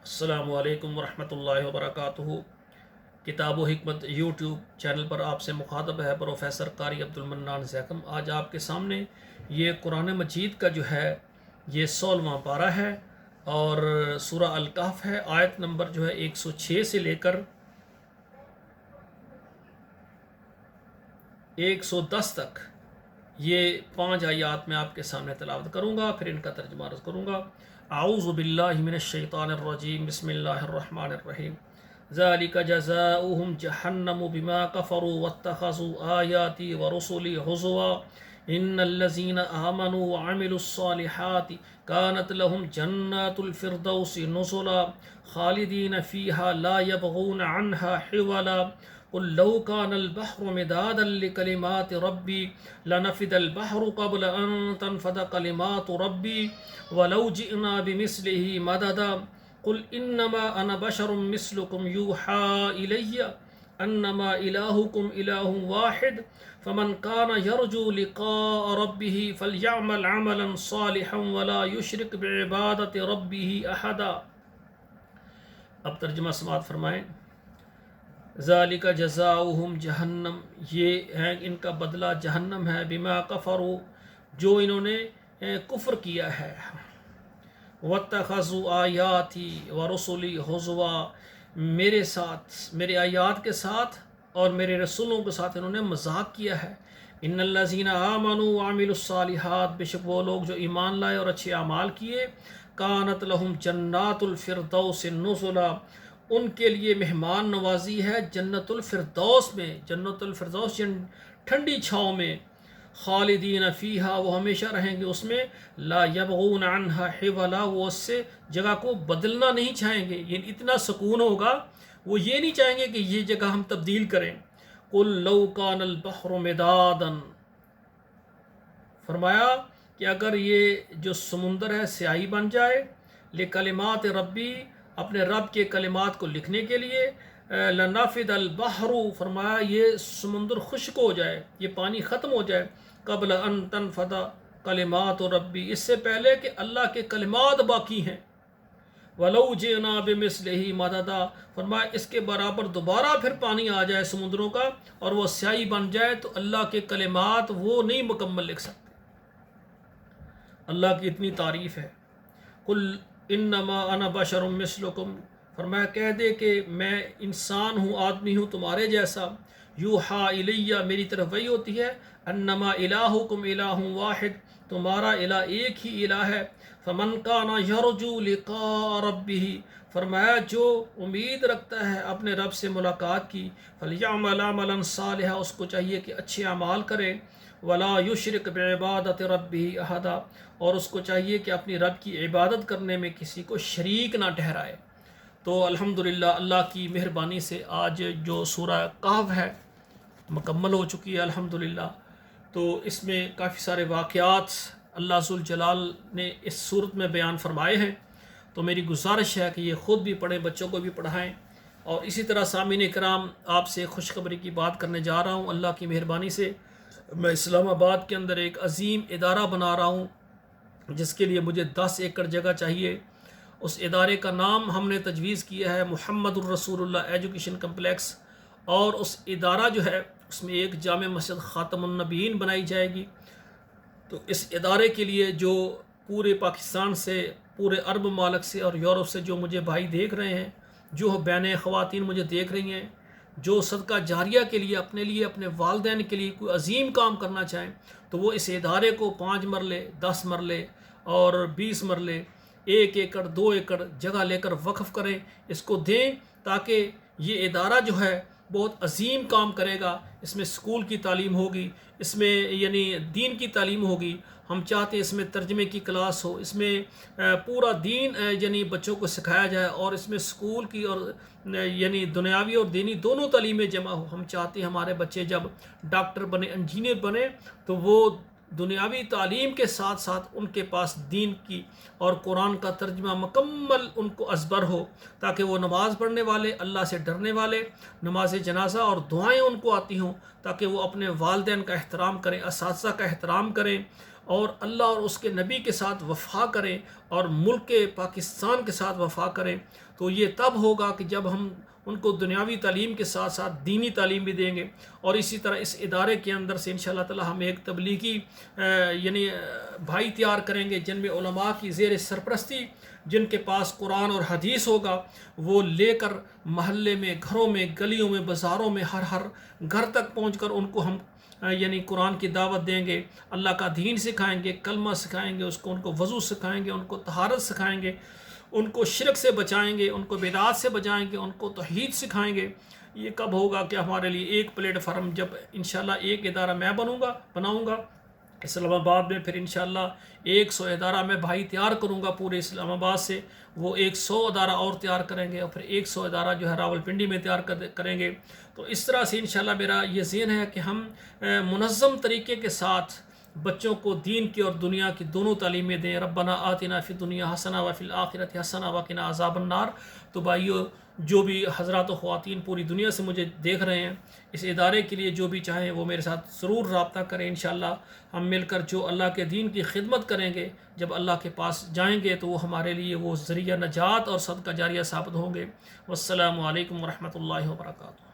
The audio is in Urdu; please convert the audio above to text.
السلام علیکم ورحمۃ اللہ وبرکاتہ۔ کتاب و حکمت یوٹیوب چینل پر آپ سے مخاطب ہے پروفیسر قاری عبدالمنان زیکم۔ آج آپ کے سامنے یہ قرآن مجید کا جو ہے یہ 16واں پارہ ہے اور سورہ الکہف ہے۔ آیت نمبر جو ہے 106 سے لے کر 110 تک یہ 5 آیات میں آپ کے سامنے تلاوت کروں گا، پھر ان کا ترجمہ عرض کروں گا۔ اعوذ باللہ من الشیطان الرجیم، بسم اللہ الرحمن الرحیم۔ ذالک جزاؤہم جہنم بما کفروا واتخذوا آیاتی ورسلی ہزوا ان الذین آمنوا وعملوا الصالحات کانت لهم جنات الفردوس نزلا خالدین فیہا لا یبغون عنہا حولا قل لو كان البحر مدادا لكلمات ربي لنفد البحر قبل أن تنفد كلمات ربي ولو جئنا بمثله مددا قل إنما أنا بشر مثلكم يوحى إلي أنما إلهكم إله واحد فمن كان يرجو لقاء ربه فليعمل عملا صالحا ولا يشرك بعبادة ربه أحدا۔ اب ترجمہ سماعت فرمائیں۔ ذالک جزاؤہم جہنم، یہ ہے ان کا بدلہ جہنم ہے، بما کفروا، جو انہوں نے کفر کیا ہے، واتخذوا آیاتی ورسلی ہزوا، میرے ساتھ، میرے آیات کے ساتھ اور میرے رسولوں کے ساتھ انہوں نے مذاق کیا ہے۔ ان الذین آمنوا وعملوا الصالحات، بے شک وہ لوگ جو ایمان لائے اور اچھے اعمال کیے، کانت لہم جنات الفردوس نزلا، ان کے لیے مہمان نوازی ہے جنت الفردوس میں، جنت الفردوس ٹھنڈی چھاؤں میں، خالدین فیہا، وہ ہمیشہ رہیں گے اس میں، لا یبغون عنہا حولا، وہ اس سے جگہ کو بدلنا نہیں چاہیں گے، یعنی اتنا سکون ہوگا وہ یہ نہیں چاہیں گے کہ یہ جگہ ہم تبدیل کریں۔ قل لو کان البحر مدادا، فرمایا کہ اگر یہ جو سمندر ہے سیاہی بن جائے، لکلمات ربی، اپنے رب کے کلمات کو لکھنے کے لیے، لنفد البحر، فرمایا یہ سمندر خشک ہو جائے، یہ پانی ختم ہو جائے، قبل ان تنفد کلمات ربی، اس سے پہلے کہ اللہ کے کلمات باقی ہیں، ولو جئنا بمثلہ مددا، فرمایا اس کے برابر دوبارہ پھر پانی آ جائے سمندروں کا اور وہ سیاہی بن جائے تو اللہ کے کلمات وہ نہیں مکمل لکھ سکتے۔ اللہ کی اتنی تعریف ہے۔ قل انما انا بشر مثلکم، فرمایا کہہ دے کہ میں انسان ہوں، آدمی ہوں تمہارے جیسا، یوحا الیہ، میری طرف وحی ہوتی ہے، انما الہکم الہ واحد، تمہارا الہ ایک ہی الہ ہے، فمن کان یرجو لقاء ربہ، فرمایا جو امید رکھتا ہے اپنے رب سے ملاقات کی، فلیعمل عملا صالحا، اس کو چاہیے کہ اچھے اعمال کرے، ولا یشرک بعبادت ربہ احدا، اور اس کو چاہیے کہ اپنی رب کی عبادت کرنے میں کسی کو شریک نہ ٹھہرائے۔ تو الحمدللہ اللہ کی مہربانی سے آج جو سورہ کہف ہے مکمل ہو چکی ہے الحمدللہ۔ تو اس میں کافی سارے واقعات اللہ ذوالجلال نے اس صورت میں بیان فرمائے ہیں، تو میری گزارش ہے کہ یہ خود بھی پڑھیں، بچوں کو بھی پڑھائیں، اور اسی طرح سامعین کرام آپ سے خوشخبری کی بات کرنے جا رہا ہوں۔ اللہ کی مہربانی سے میں اسلام آباد کے اندر ایک عظیم ادارہ بنا رہا ہوں جس کے لیے مجھے 10 ایکڑ جگہ چاہیے۔ اس ادارے کا نام ہم نے تجویز کیا ہے محمد الرسول اللہ ایجوکیشن کمپلیکس، اور اس ادارہ جو ہے اس میں ایک جامع مسجد خاتم النبیین بنائی جائے گی۔ تو اس ادارے کے لیے جو پورے پاکستان سے، پورے عرب ممالک سے اور یورپ سے جو مجھے بھائی دیکھ رہے ہیں، جو بہنیں خواتین مجھے دیکھ رہی ہیں، جو صدقہ جاریہ کے لیے، اپنے والدین کے لیے کوئی عظیم کام کرنا چاہیں، تو وہ اس ادارے کو 5 مرلے، 10 مرلے اور 20 مرلے، 1 ایکڑ 2 ایکڑ جگہ لے کر وقف کریں، اس کو دیں، تاکہ یہ ادارہ جو ہے بہت عظیم کام کرے گا۔ اس میں سکول کی تعلیم ہوگی، اس میں یعنی دین کی تعلیم ہوگی، ہم چاہتے ہیں اس میں ترجمے کی کلاس ہو، اس میں پورا دین یعنی بچوں کو سکھایا جائے، اور اس میں سکول کی اور یعنی دنیاوی اور دینی دونوں تعلیمیں جمع ہو۔ ہم چاہتے ہیں ہمارے بچے جب ڈاکٹر بنے، انجینئر بنے، تو وہ دنیاوی تعلیم کے ساتھ ساتھ ان کے پاس دین کی اور قرآن کا ترجمہ مکمل ان کو ازبر ہو، تاکہ وہ نماز پڑھنے والے، اللہ سے ڈرنے والے، نماز جنازہ اور دعائیں ان کو آتی ہوں، تاکہ وہ اپنے والدین کا احترام کریں، اساتذہ کا احترام کریں، اور اللہ اور اس کے نبی کے ساتھ وفا کریں اور ملک پاکستان کے ساتھ وفا کریں، تو یہ تب ہوگا کہ جب ہم ان کو دنیاوی تعلیم کے ساتھ ساتھ دینی تعلیم بھی دیں گے، اور اسی طرح اس ادارے کے اندر سے انشاءاللہ تعالی ہم ایک تبلیغی یعنی بھائی تیار کریں گے، جن میں علماء کی زیر سرپرستی، جن کے پاس قرآن اور حدیث ہوگا، وہ لے کر محلے میں، گھروں میں، گلیوں میں، بازاروں میں، ہر گھر تک پہنچ کر ان کو ہم یعنی قرآن کی دعوت دیں گے، اللہ کا دین سکھائیں گے، کلمہ سکھائیں گے، ان کو وضو سکھائیں گے، ان کو طہارت سکھائیں گے، ان کو شرک سے بچائیں گے، ان کو بدعات سے بچائیں گے، ان کو توحید سکھائیں گے۔ یہ کب ہوگا کہ ہمارے لیے ایک پلیٹ فارم، جب انشاءاللہ ایک ادارہ میں بناؤں گا اسلام آباد میں، پھر انشاءاللہ 100 ادارہ میں بھائی تیار کروں گا پورے اسلام آباد سے، وہ 100 ادارہ اور تیار کریں گے، اور پھر 100 ادارہ جو ہے راولپنڈی میں تیار کریں گے۔ تو اس طرح سے انشاءاللہ میرا یہ ذہن ہے کہ ہم منظم طریقے کے ساتھ بچوں کو دین کی اور دنیا کی دونوں تعلیمیں دیں۔ ربنا آتنا فی الدنیا حسنہ وفی الآخرۃ حسنہ وقنا عذاب النار۔ تو بھائیو، جو بھی حضرات و خواتین پوری دنیا سے مجھے دیکھ رہے ہیں، اس ادارے کے لیے جو بھی چاہیں وہ میرے ساتھ ضرور رابطہ کریں۔ انشاءاللہ ہم مل کر جو اللہ کے دین کی خدمت کریں گے، جب اللہ کے پاس جائیں گے تو وہ ہمارے لیے وہ ذریعہ نجات اور صدقہ جاریہ ثابت ہوں گے۔ والسلام علیکم ورحمۃ اللہ وبرکاتہ۔